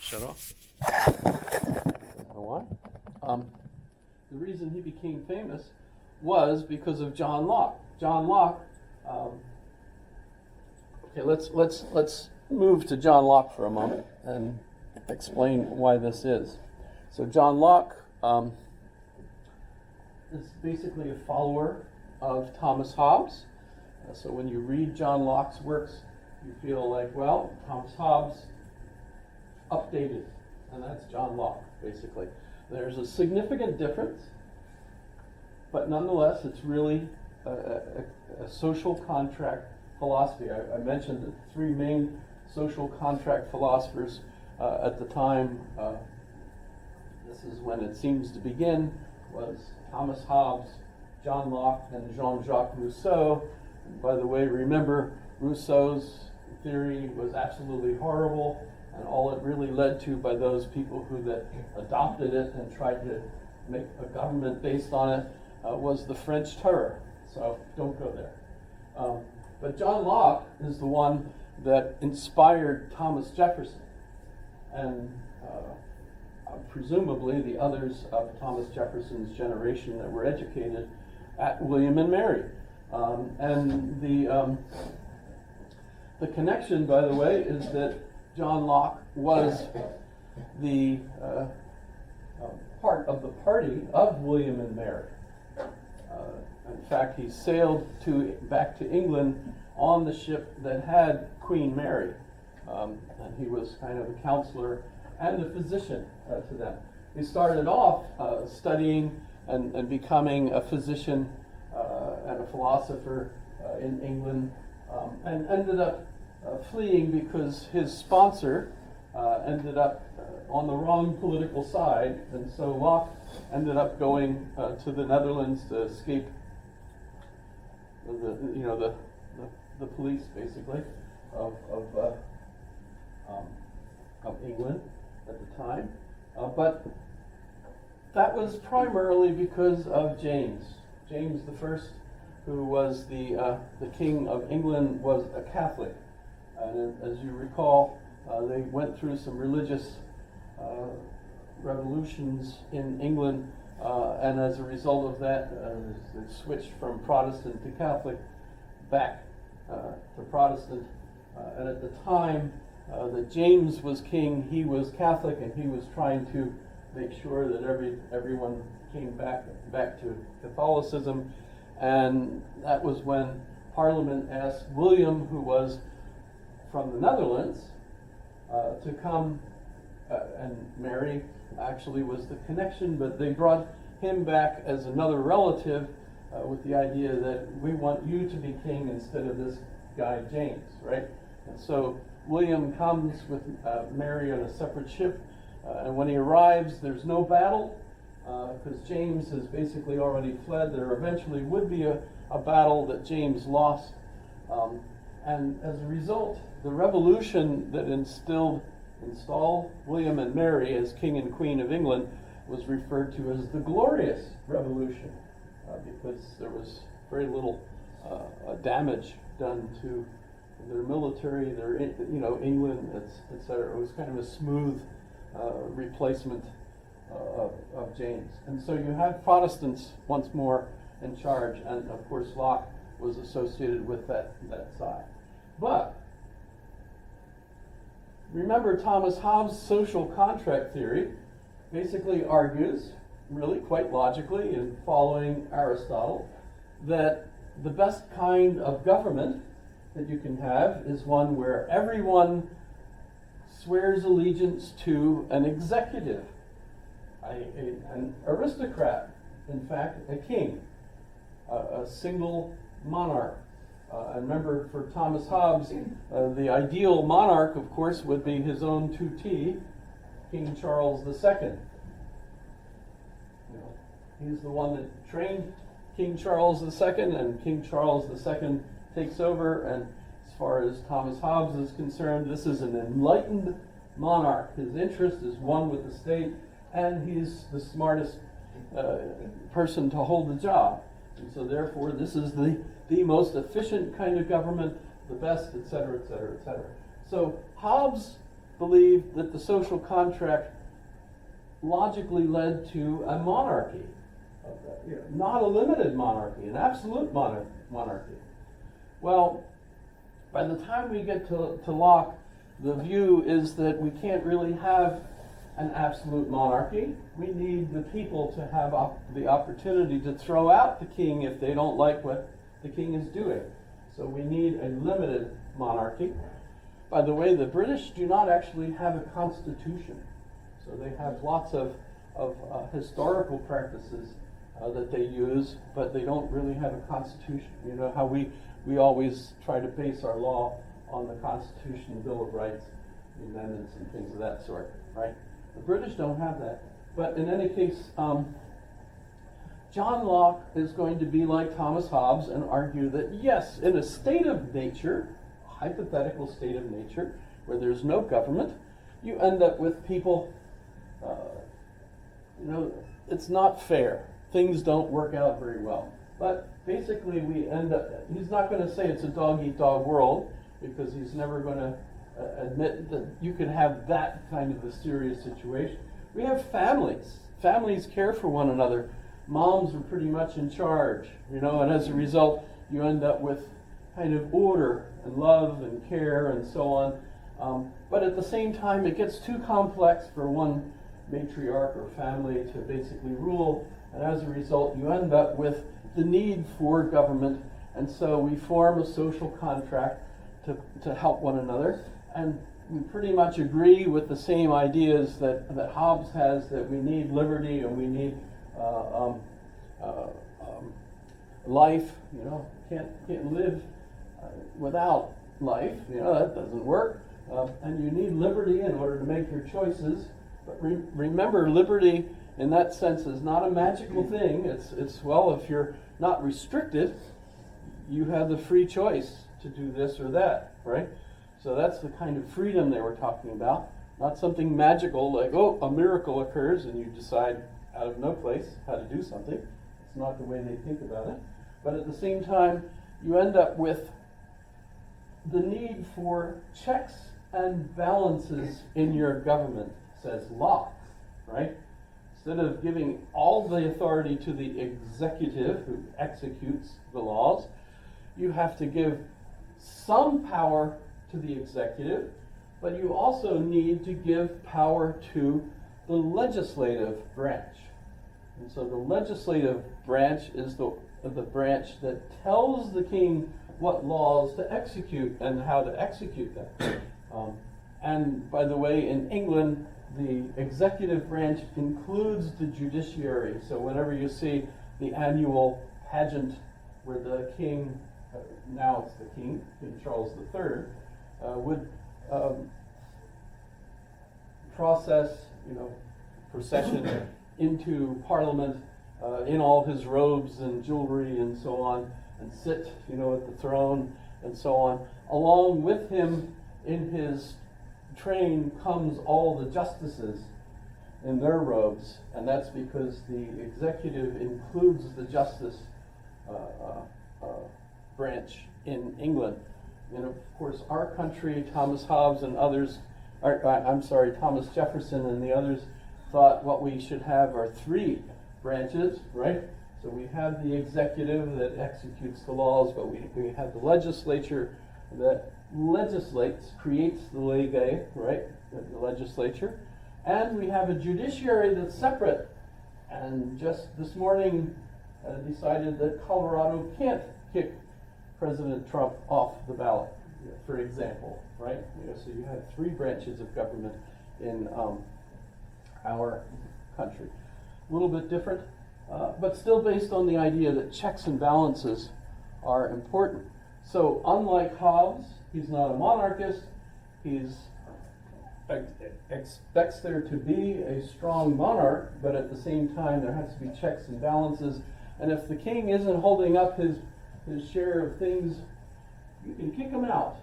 Shut off. Why? The reason he became famous was because of John Locke. John Locke. Okay, let's move to John Locke for a moment and explain why this is. So John Locke is basically a follower of Thomas Hobbes. So when you read John Locke's works, you feel like, well, Thomas Hobbes updated, and that's John Locke, basically. There's a significant difference, but nonetheless, it's really a social contract philosophy. I mentioned the three main social contract philosophers at the time. This is when it seems to begin, was Thomas Hobbes, John Locke, and Jean-Jacques Rousseau. And by the way, remember, Rousseau's theory was absolutely horrible, and all it really led to by those people who that adopted it and tried to make a government based on it was the French Terror. So don't go there. But John Locke is the one that inspired Thomas Jefferson, and presumably the others of Thomas Jefferson's generation that were educated at William and Mary. And the connection, by the way, is that John Locke was the part of the party of William and Mary. In fact, he sailed back to England on the ship that had Queen Mary, and he was kind of a counselor and a physician to them. He started off studying and becoming a physician and a philosopher in England, and ended up fleeing because his sponsor ended up on the wrong political side, and so Locke ended up going to the Netherlands to escape the police, basically, of England at the time. But that was primarily because of James. James the First, who was the King of England, was a Catholic. And as you recall, they went through some religious revolutions in England, and as a result of that, they switched from Protestant to Catholic back to Protestant. And at the time that James was king, he was Catholic, and he was trying to make sure that everyone came back to Catholicism. And that was when Parliament asked William, who was from the Netherlands, to come, and Mary actually was the connection, but they brought him back as another relative with the idea that we want you to be king instead of this guy James, right? And so William comes with Mary on a separate ship, and when he arrives, there's no battle, because James has basically already fled. There eventually would be a battle that James lost, and as a result, the revolution that installed William and Mary as King and Queen of England was referred to as the Glorious Revolution, because there was very little damage done to their military, England, etc. It was kind of a smooth replacement of James. And so you have Protestants once more in charge, and of course Locke was associated with that side. But remember, Thomas Hobbes' social contract theory basically argues, really quite logically and following Aristotle, that the best kind of government that you can have is one where everyone swears allegiance to an executive, an aristocrat, in fact, a king, a single monarch. And remember, for Thomas Hobbes, the ideal monarch, of course, would be his own 2T, King Charles II. He's the one that trained King Charles II, and King Charles II takes over, and as far as Thomas Hobbes is concerned, this is an enlightened monarch. His interest is one with the state, and he's the smartest person to hold the job. And so therefore, this is the most efficient kind of government, the best, et cetera, et cetera, et cetera. So Hobbes believed that the social contract logically led to a monarchy, not a limited monarchy, an absolute monarchy. Well, by the time we get to Locke, the view is that we can't really have an absolute monarchy. We need the people to have the opportunity to throw out the king if they don't like what the king is doing. So we need a limited monarchy. By the way, the British do not actually have a constitution. So they have lots of historical practices that they use, but they don't really have a constitution. You know how we always try to base our law on the Constitution, the Bill of Rights, the amendments, and things of that sort, right? The British don't have that. But in any case, John Locke is going to be like Thomas Hobbes and argue that yes, in a state of nature, a hypothetical state of nature, where there's no government, you end up with people, it's not fair. Things don't work out very well. But basically we end up, he's not going to say it's a dog-eat-dog world, because he's never going to admit that you can have that kind of a serious situation. We have families. Families care for one another. Moms are pretty much in charge, and as a result, you end up with kind of order and love and care and so on. But at the same time, it gets too complex for one matriarch or family to basically rule, and as a result, you end up with the need for government, and so we form a social contract to help one another, and we pretty much agree with the same ideas that Hobbes has, that we need liberty and we need life. Can't live without life. That doesn't work. And you need liberty in order to make your choices. But remember, liberty in that sense is not a magical thing. It's if you're not restricted, you have the free choice to do this or that, right? So that's the kind of freedom they were talking about. Not something magical like, a miracle occurs and you decide out of no place how to do something. It's not the way they think about it. But at the same time, you end up with the need for checks and balances in your government, says Locke, right? Instead of giving all the authority to the executive who executes the laws, you have to give some power to the executive, but you also need to give power to the legislative branch. And so the legislative branch is the branch that tells the king what laws to execute and how to execute them. And by the way, in England, the executive branch includes the judiciary. So whenever you see the annual pageant where the king, now it's the King Charles III, would procession into Parliament in all his robes and jewelry and so on, and sit, at the throne and so on. Along with him in his train comes all the justices in their robes, and that's because the executive includes the justice branch in England. And of course, our country, Thomas Hobbes and others, Thomas Jefferson and the others thought what we should have are three branches, right? So we have the executive that executes the laws, but we have the legislature that legislates, creates the legate, right? The legislature. And we have a judiciary that's separate. And just this morning decided that Colorado can't kick President Trump off the ballot, for example, right? So you have three branches of government in our country. A little bit different, but still based on the idea that checks and balances are important. So unlike Hobbes, he's not a monarchist. He expects there to be a strong monarch, but at the same time there has to be checks and balances. And if the king isn't holding up his share of things, you can kick him out.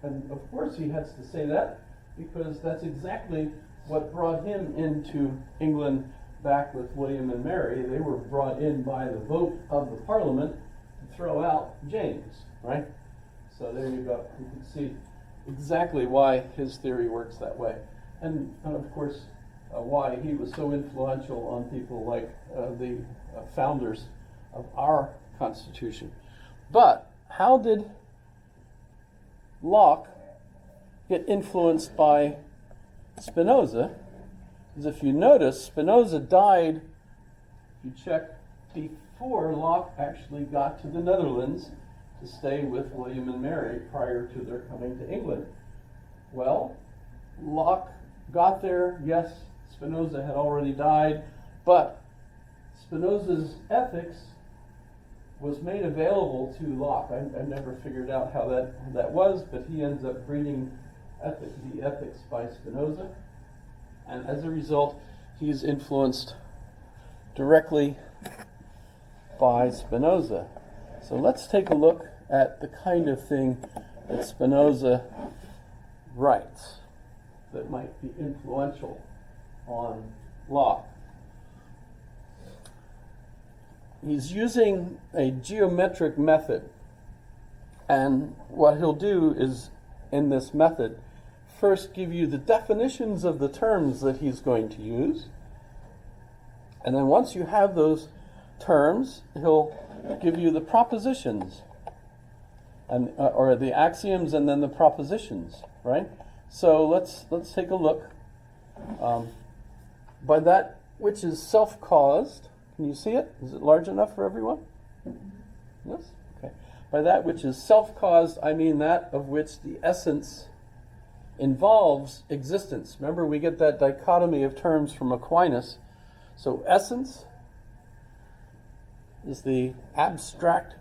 And of course he has to say that, because that's exactly what brought him into England back with William and Mary. They were brought in by the vote of the Parliament to throw out James, right? So there you go. You can see exactly why his theory works that way. And of course, why he was so influential on people like the founders of our Constitution. But how did Locke get influenced by Spinoza? Because if you notice, Spinoza died, if you check, before Locke actually got to the Netherlands to stay with William and Mary prior to their coming to England. Well, Locke got there, yes, Spinoza had already died, but Spinoza's ethics was made available to Locke. I never figured out how that was, but he ends up reading the Ethics by Spinoza, and as a result, he's influenced directly by Spinoza. So let's take a look at the kind of thing that Spinoza writes that might be influential on Locke. He's using a geometric method, and what he'll do is, in this method, first give you the definitions of the terms that he's going to use, and then once you have those terms, he'll give you the propositions, and or the axioms, and then the propositions, right? So let's take a look. By that which is self-caused, can you see it? Is it large enough for everyone? Yes? Okay. By that which is self-caused, I mean that of which the essence involves existence. Remember, we get that dichotomy of terms from Aquinas. So essence is the abstract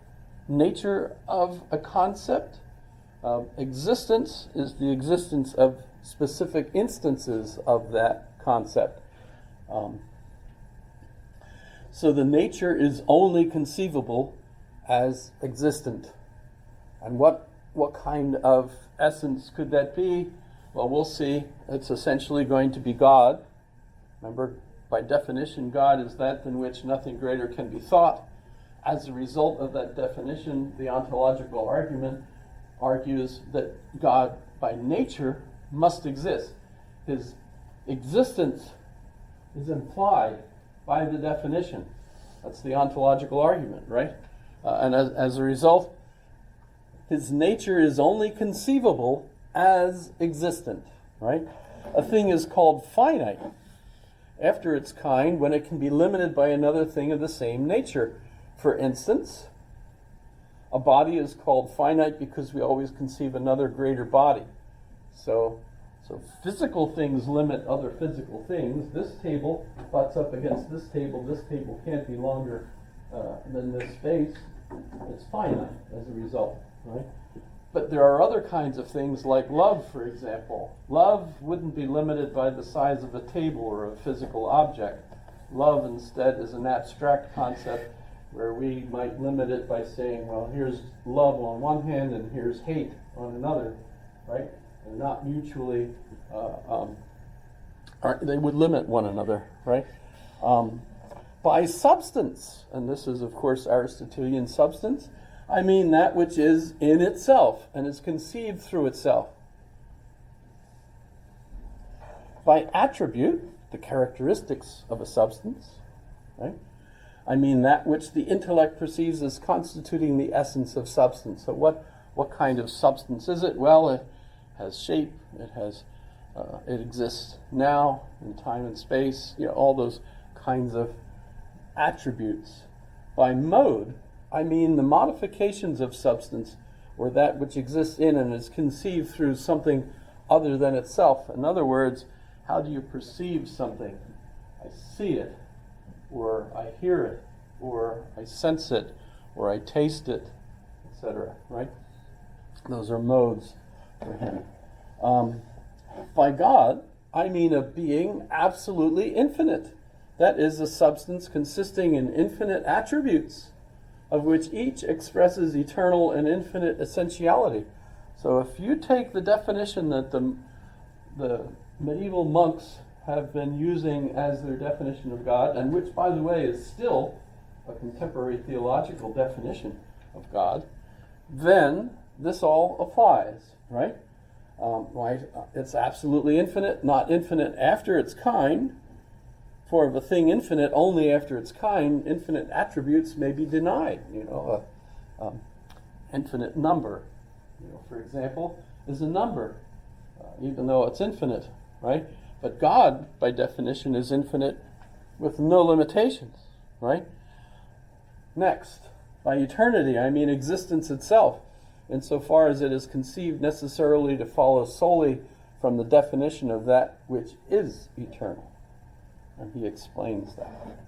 nature of a concept. Existence is the existence of specific instances of that concept. So the nature is only conceivable as existent. And what kind of essence could that be? Well, we'll see. It's essentially going to be God. Remember, by definition, God is that than which nothing greater can be thought. As a result of that definition, the ontological argument argues that God, by nature, must exist. His existence is implied by the definition. That's the ontological argument, right? And as a result, his nature is only conceivable as existent, right? A thing is called finite after its kind when it can be limited by another thing of the same nature. For instance, a body is called finite because we always conceive another greater body. So physical things limit other physical things. This table butts up against this table. This table can't be longer than this space. It's finite as a result, right? But there are other kinds of things like love, for example. Love wouldn't be limited by the size of a table or a physical object. Love instead is an abstract concept where we might limit it by saying, well, here's love on one hand and here's hate on another, right? They're not mutually, they would limit one another, right? By substance, and this is, of course, Aristotelian substance, I mean that which is in itself and is conceived through itself. By attribute, the characteristics of a substance, right? I mean that which the intellect perceives as constituting the essence of substance. So what kind of substance is it? Well, it has shape, it exists now in time and space, all those kinds of attributes. By mode, I mean the modifications of substance, or that which exists in and is conceived through something other than itself. In other words, how do you perceive something? I see it, or I hear it, or I sense it, or I taste it, etc., right? Those are modes for him. By God, I mean a being absolutely infinite. That is a substance consisting in infinite attributes, of which each expresses eternal and infinite essentiality. So if you take the definition that the medieval monks have been using as their definition of God, and which, by the way, is still a contemporary theological definition of God, then this all applies, right? Right? It's absolutely infinite, not infinite after its kind. For if a thing infinite only after its kind, infinite attributes may be denied. Infinite number, for example, is a number, even though it's infinite, right? But God, by definition, is infinite with no limitations, right? Next, by eternity, I mean existence itself, insofar as it is conceived necessarily to follow solely from the definition of that which is eternal. And he explains that.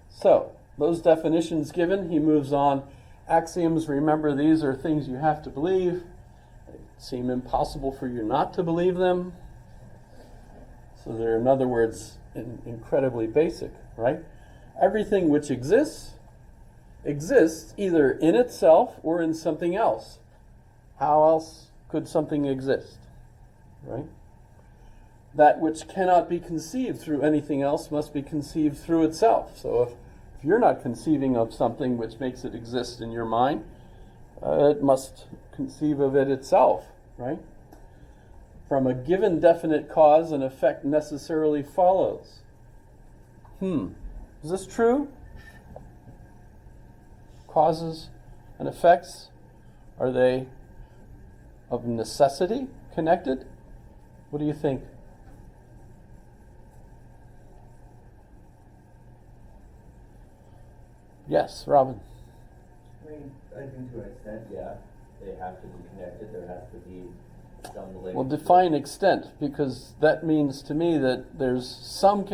So, those definitions given, he moves on. Axioms, remember, these are things you have to believe. They seem impossible for you not to believe them. So they're, in other words, incredibly basic, right? Everything which exists either in itself or in something else. How else could something exist, right? That which cannot be conceived through anything else must be conceived through itself. So if you're not conceiving of something which makes it exist in your mind, it must conceive of it itself, right? From a given definite cause, an effect necessarily follows. Is this true? Causes and effects, are they of necessity connected? What do you think? Yes, Robin. I think to an extent, yeah, they have to be connected. There has to be some relationship. Well, define extent, because that means to me that there's some cases